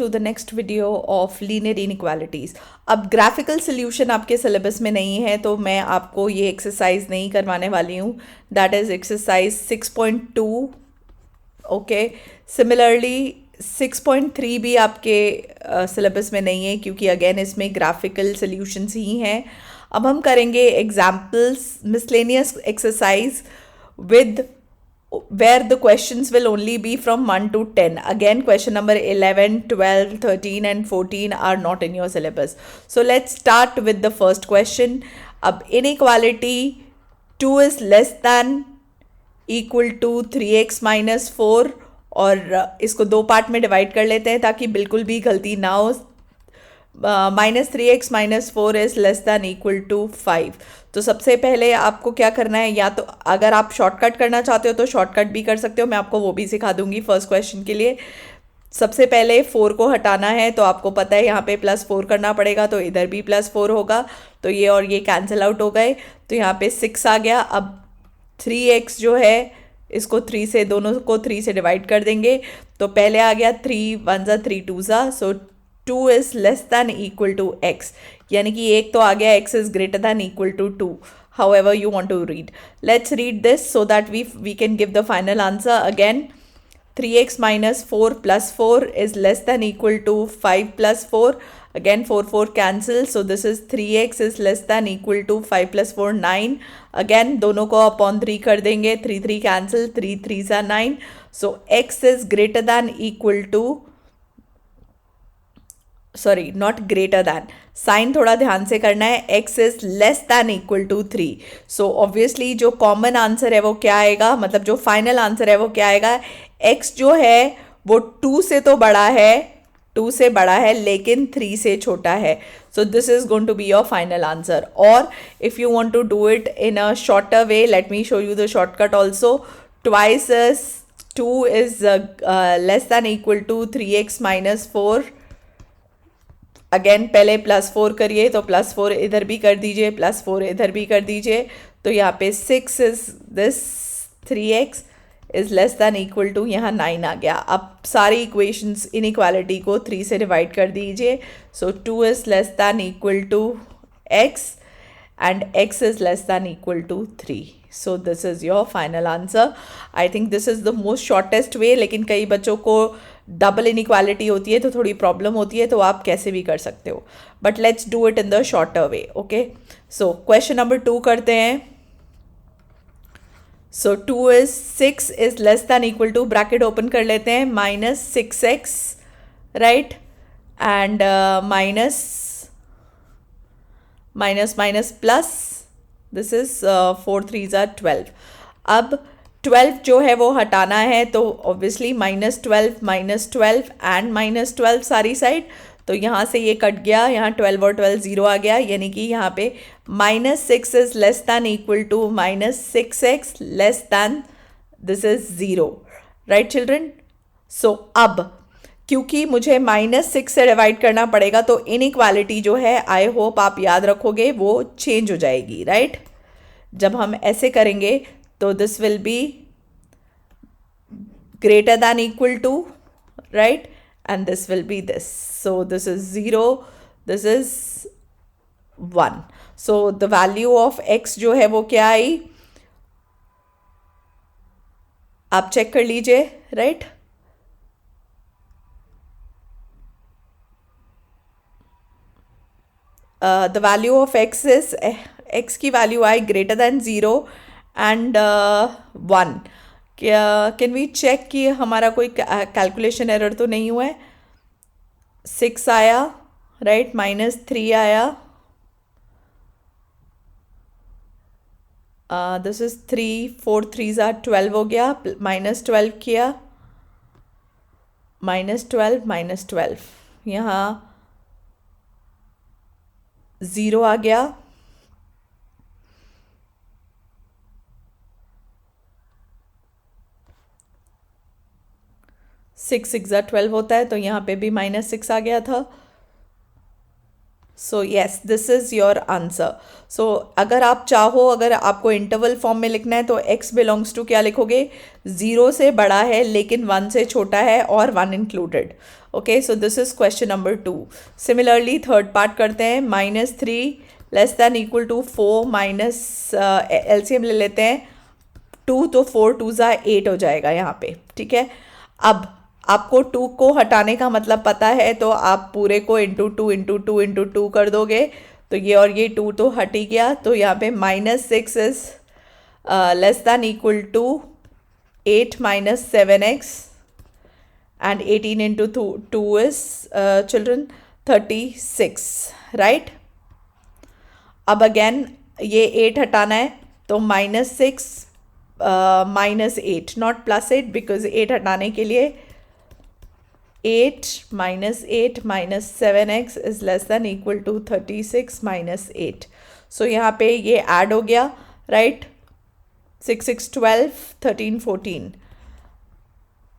To the next video of linear inequalities. अब graphical solution आपके syllabus में नहीं है तो मैं आपको ये एक्सरसाइज नहीं करवाने वाली हूँ। That is exercise 6.2। Okay, similarly 6.3 भी आपके सिलेबस में नहीं है क्योंकि अगेन इसमें ग्राफिकल सोल्यूशंस ही हैं। अब हम करेंगे examples miscellaneous exercise with where the questions will only be from 1 to 10. Again, question number 11, 12, 13 and 14 are not in your syllabus. So let's start with the first question. अब inequality 2 is less than equal to 3x minus 4 और इसको दो part में divide कर लेते हैं ताकि बिल्कुल भी गलती ना हो। -3x - 4 is less than equal to 5। तो सबसे पहले आपको क्या करना है, या तो अगर आप शॉर्टकट करना चाहते हो तो शॉर्टकट भी कर सकते हो, मैं आपको वो भी सिखा दूंगी फर्स्ट क्वेश्चन के लिए। सबसे पहले 4 को हटाना है तो आपको पता है यहाँ पे +4 करना पड़ेगा, तो इधर भी +4 होगा, तो ये और ये कैंसिल आउट हो गए, तो यहाँ पे 6 आ गया। अब 3x जो है इसको 3 से, दोनों को 3 से डिवाइड कर देंगे, तो पहले आ गया 3 1 ज़ा 3 2 ज़ा, so 2 is less than equal to x, यानी कि एक तो आ गया x is greater than equal to 2। however you want to read, let's read this so that we can give the final answer. Again, 3x minus 4 plus 4 is less than equal to 5 plus 4. Again 4 cancel, so this is 3x is less than equal to 5 plus 4 9. Again दोनों को upon 3 कर देंगे, 3 cancel, 3 3s are 9. So x is greater than equal to, sorry not greater than, sign थोड़ा ध्यान से करना है, x is less than equal to 3। So obviously जो कॉमन आंसर है वो क्या आएगा, मतलब जो फाइनल आंसर है वो क्या आएगा, x जो है वो 2 से तो बड़ा है, 2 से बड़ा है लेकिन 3 से छोटा है। So this is going to be your final answer. और if you want to do it in a shorter way, let me show you the shortcut also. Twice 2 is less than equal to 3x minus 4। Again पहले +4 करिए, तो +4 इधर भी कर दीजिए, +4 इधर भी कर दीजिए, तो यहाँ पे 6 is this, 3x is less than equal to, यहाँ 9 आ गया। अब सारी इक्वेशंस इनइक्वालिटी को 3 से डिवाइड कर दीजिए, so 2 is less than equal to x and x is less than equal to 3. So this is your final answer. I think this is the most shortest way, लेकिन कई बच्चों को double inequality होती है तो थोड़ी प्रॉब्लम होती है, तो आप कैसे भी कर सकते हो, but let's do it in the shorter way. Okay, so question number 2 करते हैं। So 2 is 6 is less than equal to, bracket open कर लेते हैं, -6x, right, and minus minus plus, this is 4 3 ज़ा 12। अब 12 जो है वो हटाना है, तो ऑब्वियसली -12 एंड -12 सारी साइड, तो यहाँ से ये कट गया, यहाँ 12 और 12 0 आ गया, यानी कि यहाँ पे -6 is less than equal to -6x less than, this is 0, right children. So अब क्योंकि मुझे -6 से डिवाइड करना पड़ेगा, तो इनइक्वालिटी जो है, आई होप आप याद रखोगे, वो चेंज हो जाएगी, राइट। जब हम ऐसे करेंगे तो this will B greater than equal to, right, and this will be this, so this is 0, this is 1, so the value of x जो है वो क्या आई, आप चेक कर लीजिए, right. The value of x is, x की value I greater than 0 and 1। क्या, can we check कि हमारा कोई कैलकुलेशन एरर तो नहीं हुआ है। 6 आया, राइट, -3 आया, दिस इज 3 4 3 ज़ा 12 हो गया, -12 किया, -12 यहाँ 0 आ गया, 6 6 ज़ा 12 होता है, तो यहाँ पे भी -6 आ गया था, so yes this is your answer. So अगर आप चाहो, अगर आपको इंटरवल फॉर्म में लिखना है तो x बिलोंग्स टू क्या लिखोगे, 0 से बड़ा है लेकिन 1 से छोटा है और 1 included. Okay, so this is question number 2. Similarly third part करते हैं. -3 less than equal to 4 minus LCM ले लेते हैं 2, तो 4 2 ज़ा 8 हो जाएगा यहाँ पे. ठीक है, अब आपको 2 को हटाने का मतलब पता है तो आप पूरे को into two into two into two कर दोगे, तो ये और ये 2 तो हट ही गया. तो यहाँ पे -6 is less than equal to 8 minus 7x and 18 into 2 is children 36, right? अब अगेन ये 8 हटाना है तो -6 -8 नॉट +8 बिकॉज 8 हटाने के लिए 8 minus 8 minus 7x is less than equal to 36 माइनस 8. सो यहाँ पे ये ऐड हो गया, right. 6 6 12 13 14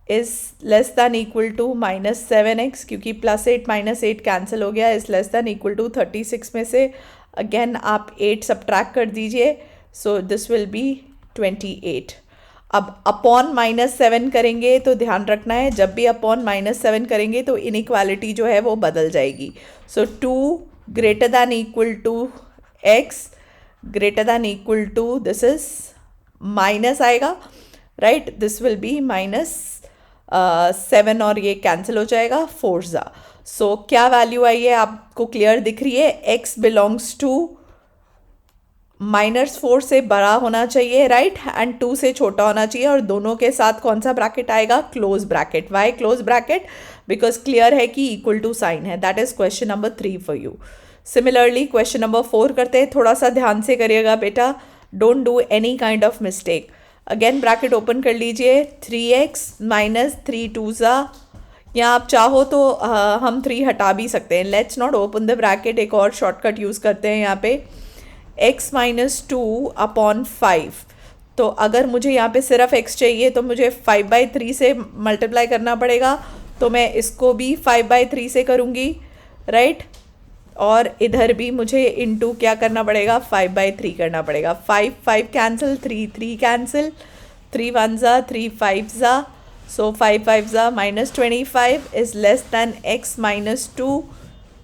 is less than equal to -7x, क्योंकि +8 -8 कैंसिल हो गया, is less than equal to 36 में से अगेन आप 8 सब्ट्रैक्ट कर दीजिए. So this will be 28. अब अपॉन -7 करेंगे तो ध्यान रखना है, जब भी अपॉन -7 करेंगे तो इनइक्वालिटी जो है वो बदल जाएगी. So 2 greater than equal to x greater than equal to this is minus आएगा, राइट. दिस विल बी -7 और ये कैंसिल हो जाएगा 4 ज़ा. सो क्या वैल्यू आई है आपको क्लियर दिख रही है. x बिलोंग्स टू -4 से बड़ा होना चाहिए, राइट, एंड 2 से छोटा होना चाहिए, और दोनों के साथ कौन सा ब्रैकेट आएगा, close bracket. Why close bracket, because clear है कि इक्वल टू साइन है. That is question number 3 for you. Similarly question number 4 करते हैं. थोड़ा सा ध्यान से करिएगा बेटा, don't do any kind of mistake. Again bracket open कर लीजिए. 3x माइनस 3 2 ज़ा, या आप चाहो तो हम 3 हटा भी सकते हैं. Let's not open the bracket, एक और शॉर्टकट यूज़ करते हैं यहाँ पे. x minus 2 upon 5. तो अगर मुझे यहाँ पे सिर्फ x चाहिए तो मुझे 5/3 से मल्टीप्लाई करना पड़ेगा, तो मैं इसको भी 5/3 से करूँगी, राइट. और इधर भी मुझे इनटू क्या करना पड़ेगा, 5/3 करना पड़ेगा. 5 5 कैंसिल, 3 3 कैंसिल, 3 1 ज़ा 3 5 ज़ा. सो 5 5 ज़ा -25 is less than x minus 2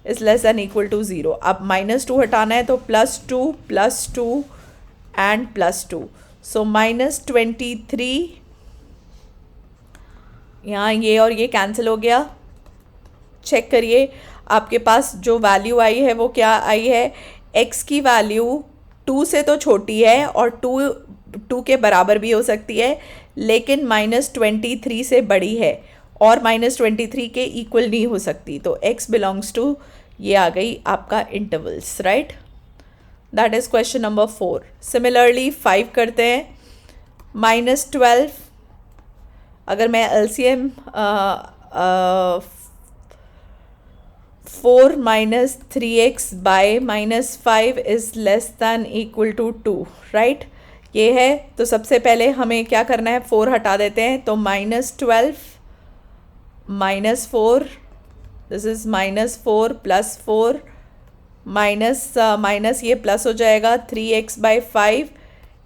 is less than equal to 0. अब -2 हटाना है तो +2 एंड +2. सो -23, यहाँ ये और ये कैंसिल हो गया. चेक करिए आपके पास जो वैल्यू आई है वो क्या आई है. x की वैल्यू 2 से तो छोटी है और 2 के बराबर भी हो सकती है, लेकिन -23 से बड़ी है और -23 के इक्वल नहीं हो सकती. तो x बिलोंग्स टू, ये आ गई आपका intervals, right. That is question number 4. Similarly 5 करते हैं. -12, अगर मैं LCM 4 minus 3x by -5 is less than equal to 2, right. ये है, तो सबसे पहले हमें क्या करना है, 4 हटा देते हैं. तो -12 -4, दिस इज़ -4 +4 माइनस ये प्लस हो जाएगा. 3x/5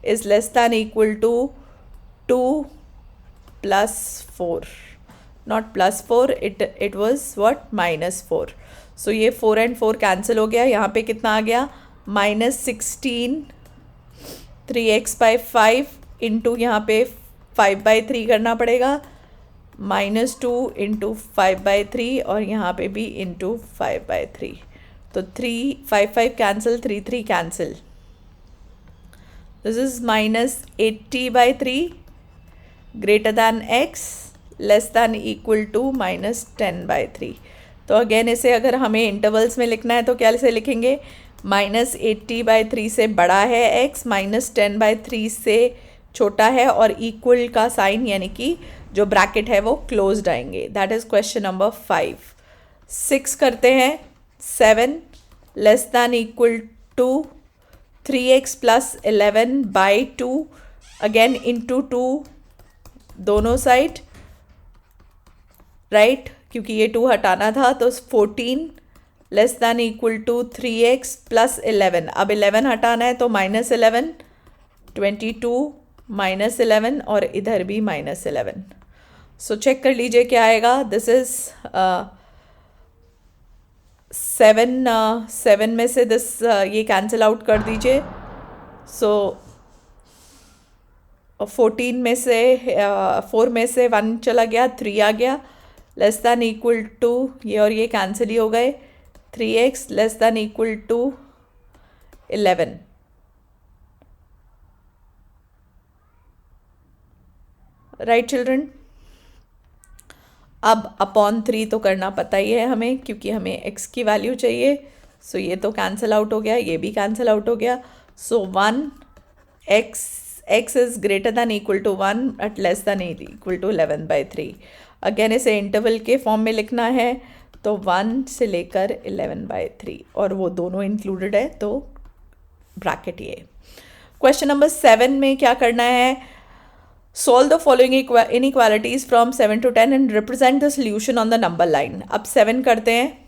is less than equal to 2 + 4, not +4, it was what, -4. So ये 4 and 4 कैंसिल हो गया. यहाँ पे कितना आ गया, -16 3x/5 इंटू यहाँ पे 5/3 करना पड़ेगा, -2 इंटू 5/3 और यहाँ पे भी इंटू 5/3. तो 3 5 5 cancel, 3 3 cancel. This is -80/3 greater than x less than equal to -10/3. तो अगेन इसे अगर हमें इंटरवल्स में लिखना है तो क्या से लिखेंगे, -80/3 से बड़ा है x, -10/3 से छोटा है, और इक्वल का साइन यानी कि जो ब्रैकेट है वो क्लोज्ड आएंगे. That is question number 5. 6 करते हैं. 7 less than equal to 3x + 11/2, again into 2 दोनों साइड, राइट, क्योंकि ये 2 हटाना था. तो 14 less than equal to 3x plus 11। अब 11 हटाना है तो -11, 22 -11 और इधर भी -11। सो चेक कर लीजिए क्या आएगा। दिस इज 7 में से ये कैंसिल आउट कर दीजिए। सो 14 में से 4 में से 1 चला गया, 3 आ गया, लेस दैन इक्वल टू ये और ये कैंसिल ही हो गए, 3x less than equal to 11। Right children, अब अपॉन 3 तो करना पता ही है हमें, क्योंकि हमें x की वैल्यू चाहिए। सो ये तो कैंसिल आउट हो गया, ये भी कैंसिल आउट हो गया। So 1x is greater than equal to 1 at less than equal to 11/3। Again इसे इंटरवल के फॉर्म में लिखना है, तो 1 से लेकर 11/3 और वो दोनों इंक्लूडेड है, तो ब्रैकेट ये। क्वेश्चन नंबर 7 में क्या करना है, solve the following inequalities from 7 to 10 and represent the solution on the number line। अब 7 करते हैं।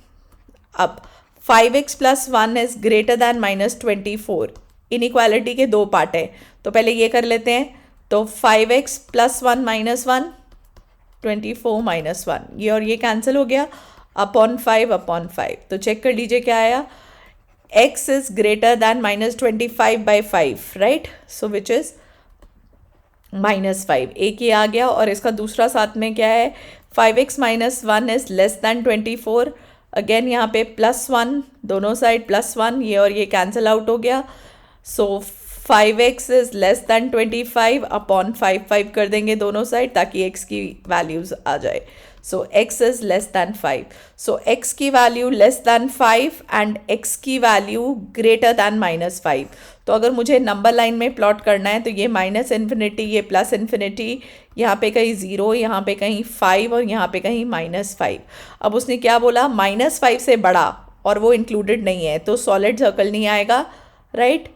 अब 5x plus 1 is greater than -24। Inequality के दो पार्ट है, तो पहले ये कर लेते हैं। तो 5x plus 1 -1, 24 -1, ये और ये कैंसिल हो गया, अपॉन 5। तो चेक कर लीजिए क्या आया, x is greater than -25/5, right. So which is -5। एक ये आ गया और इसका दूसरा साथ में क्या है, 5x - 1 is less then 24। Again यहाँ पे +1, दोनों साइड +1, ये और ये कैंसिल आउट हो गया। सो 5x is less then 25 upon 5 कर देंगे दोनों साइड, ताकि x की वैल्यूज आ जाए। सो x is less then 5। So x की value less than 5 and x की वैल्यू ग्रेटर दैन -5। तो अगर मुझे नंबर लाइन में प्लॉट करना है, तो ये -∞, ये +∞, यहाँ पे कहीं 0, यहाँ पे कहीं 5 और यहाँ पे कहीं -5। अब उसने क्या बोला, -5 से बड़ा और वो इंक्लूडेड नहीं है, तो सॉलिड सर्कल नहीं आएगा, राइट।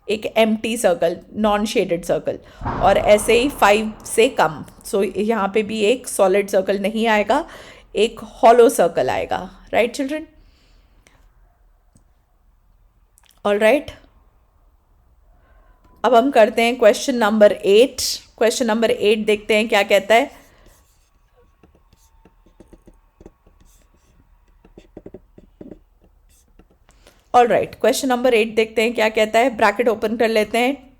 एक empty circle, non shaded circle, और ऐसे ही 5 से कम। सो यहाँ पे भी एक सॉलिड सर्कल नहीं आएगा, एक हॉलो सर्कल आएगा, राइट चिल्ड्रन। ऑल राइट, अब हम करते हैं क्वेश्चन नंबर 8। क्वेश्चन नंबर 8 देखते हैं क्या कहता है। ऑल राइट, क्वेश्चन नंबर 8 देखते हैं क्या कहता है। ब्रैकेट ओपन कर लेते हैं।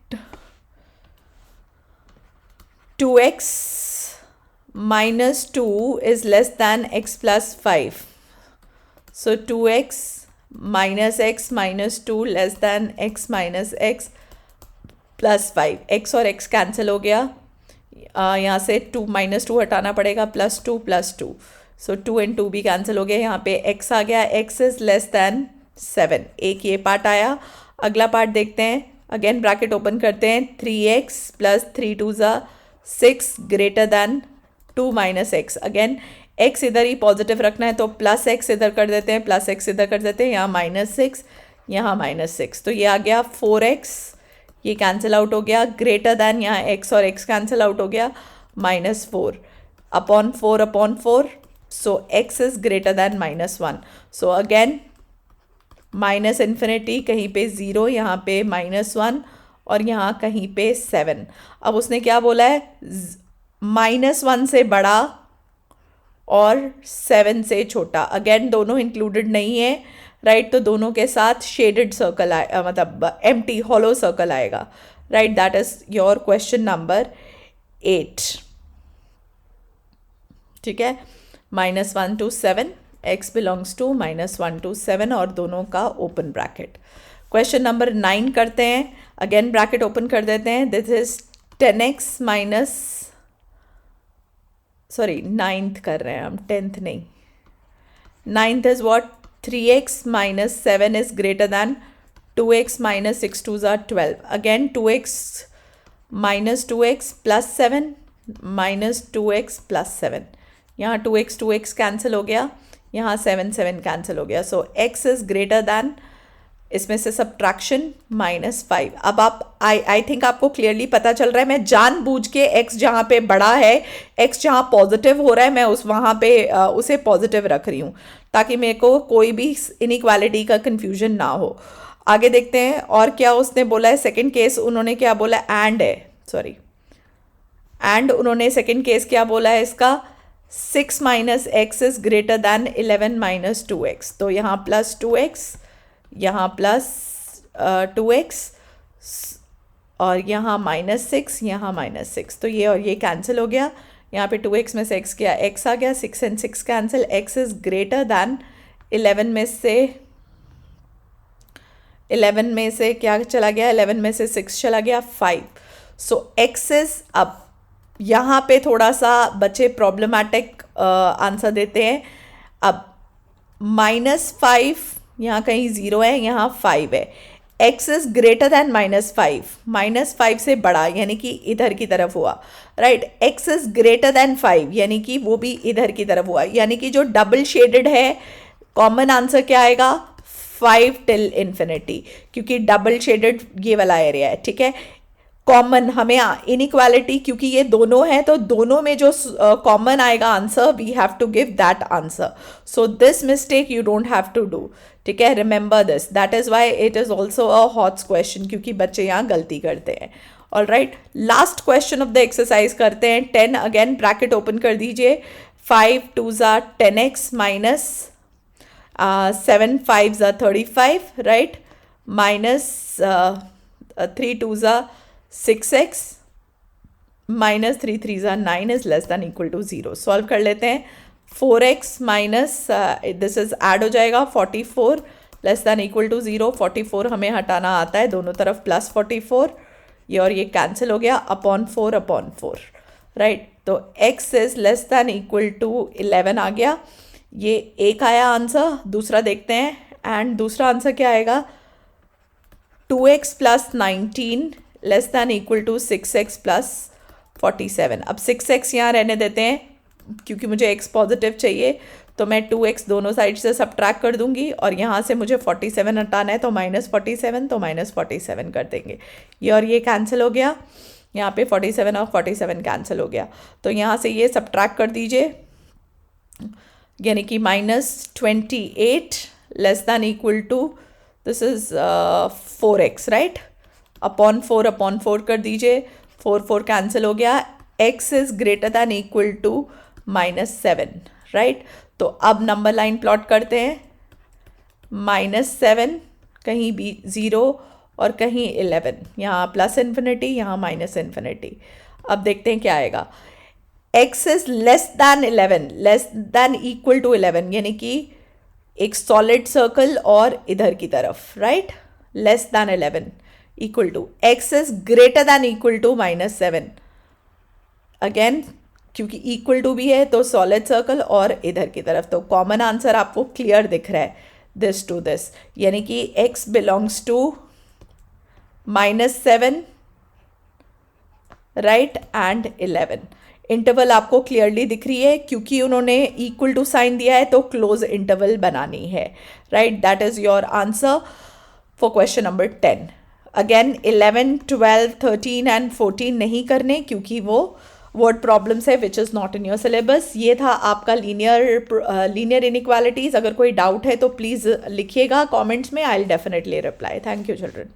2x - 2 is less than x + 5। So 2x - x - 2 less than x - x + 5। x और x कैंसिल हो गया, यहाँ से -2 हटाना पड़ेगा, +2 + 2। सो 2 and 2 भी कैंसिल हो गया, यहाँ पे x आ गया, x इज लेस दैन 7। एक ये पार्ट आया। अगला पार्ट देखते हैं। अगेन ब्रैकेट ओपन करते हैं। 3x + 3 2 6 greater than 2 - x। Again x इधर ही पॉजिटिव रखना है, तो +x इधर कर देते हैं, +x इधर कर देते हैं, यहाँ -6, यहाँ -6। तो ये आ गया 4x, ये कैंसिल आउट हो गया, ग्रेटर दैन, यहाँ x और x कैंसिल आउट हो गया, -4 upon 4। So x is greater then -1। So again -∞, कहीं पे 0, यहाँ पे -1 और यहाँ कहीं पे 7। अब उसने क्या बोला है, -1 से बड़ा और 7 से छोटा। अगेन दोनों इंक्लूडेड नहीं है, राइट। तो दोनों के साथ शेडेड सर्कल मतलब एम्प्टी हॉलो सर्कल आएगा, right. That is your question number 8। ठीक है, -1 to 7, x belongs to -1 to 7 और दोनों का ओपन ब्रैकेट। क्वेश्चन नंबर 9 करते हैं। अगेन ब्रैकेट ओपन कर देते हैं। This is 10x minus, sorry 9th कर रहे हैं हम, 10th नहीं। 9th is what, 3x - 7 is greater then 2x - 6 2 12। Again 2x - 2x + 7 - 2x + 7। यहाँ 2x कैंसिल हो गया, यहाँ 7 कैंसिल हो गया। सो x इज ग्रेटर दैन, इसमें से सब्ट्रैक्शन -5। अब आप आई थिंक आपको क्लियरली पता चल रहा है, मैं जानबूझ के x जहाँ पे बड़ा है, x जहाँ पॉजिटिव हो रहा है, मैं वहाँ पे उसे पॉजिटिव रख रही हूँ। ताकि मेरे को कोई भी इनइक्वालिटी का कंफ्यूजन ना हो। आगे देखते हैं और क्या उसने बोला है। सेकंड केस उन्होंने क्या बोला, एंड है, सॉरी, एंड उन्होंने सेकंड केस क्या बोला है इसका, 6 minus x is greater then 11 minus 2x। तो यहाँ प्लस 2x, यहाँ प्लस 2x और यहाँ -6, यहाँ -6। तो ये और ये कैंसिल हो गया। यहाँ पे 2x में से x गया, x आ गया, 6 and 6 cancel, x is greater then 11 में से क्या चला गया, 11 में से 6 चला गया, 5। सो x इज, अब यहाँ पे थोड़ा सा बच्चे प्रॉब्लमैटिक आंसर देते हैं। अब -5 यहाँ कहीं 0 है, यहाँ 5 है, x इज ग्रेटर दैन -5, -5 से बड़ा यानी कि इधर की तरफ हुआ, right. x is greater then 5 यानी कि वो भी इधर की तरफ हुआ, यानी कि जो डबल शेडेड है कॉमन आंसर क्या आएगा, 5 टिल इन्फिनिटी, क्योंकि डबल शेडेड ये वाला एरिया है, ठीक है। कॉमन हमें इनइक्वालिटी, क्योंकि ये दोनों हैं तो दोनों में जो कॉमन आएगा answer, we have to give that answer. So this mistake you don't have to do, ठीक है, remember this, that is why it is also a hot question, क्योंकि बच्चे यहाँ गलती करते हैं। All right, last question of the exercise करते हैं। 10 अगेन ब्रैकेट ओपन कर दीजिए, 5 2s are 10x minus 7 5s are 35, right, minus 3 2s are 6x minus 3 3s are 9 is less than equal to 0। Solve कर लेते हैं। 4x minus this is add हो जाएगा 44 less than equal to 0। 44 हमें हटाना आता है, दोनों तरफ प्लस 44, ये और ये कैंसिल हो गया, अपॉन 4, राइट। तो x is less than equal to 11 आ गया, ये एक आया आंसर। दूसरा देखते हैं, एंड दूसरा आंसर क्या आएगा, 2x plus 19 less than equal to 6x plus 47। अब 6x यहाँ रहने देते हैं क्योंकि मुझे x पॉजिटिव चाहिए, तो मैं 2x दोनों साइड से सब्ट्रैक्ट कर दूंगी और यहाँ से मुझे 47 हटाना है, तो -47, तो -47 कर देंगे, ये और ये कैंसिल हो गया, यहाँ पे 47 और 47 कैंसिल हो गया। तो यहाँ से ये सब्ट्रैक्ट कर दीजिए, यानी कि -28 less than equal to this is 4x, right, upon 4 कर दीजिए, 4 कैंसिल हो गया, x is greater than equal to -7, right. तो अब नंबर लाइन प्लॉट करते हैं, -7 कहीं भी 0 और कहीं 11, यहाँ प्लस इन्फिनिटी, यहाँ माइनस इन्फिनिटी। अब देखते हैं क्या आएगा, x is less than 11 less than equal to 11, यानी कि एक सॉलिड सर्कल और इधर की तरफ, right, less than 11 equal to, x is greater than equal to -7, again क्योंकि इक्वल टू भी है तो सॉलिड सर्कल और इधर की तरफ, तो कॉमन आंसर आपको क्लियर दिख रहा है, दिस टू दिस, यानी कि x belongs to -7, right, and 11। Interval आपको क्लियरली दिख रही है, क्योंकि उन्होंने इक्वल टू साइन दिया है तो क्लोज इंटरवल बनानी है, right. That is your answer for question number 10। Again 11 12 13 and 14 नहीं करने, क्योंकि वो वर्ड प्रॉब्लम्स है which is not in your syllabus. ये था आपका लीनियर इनइक्वालिटीज़। अगर कोई डाउट है तो प्लीज़ लिखिएगा कमेंट्स में, I will definitely reply. Thank you children.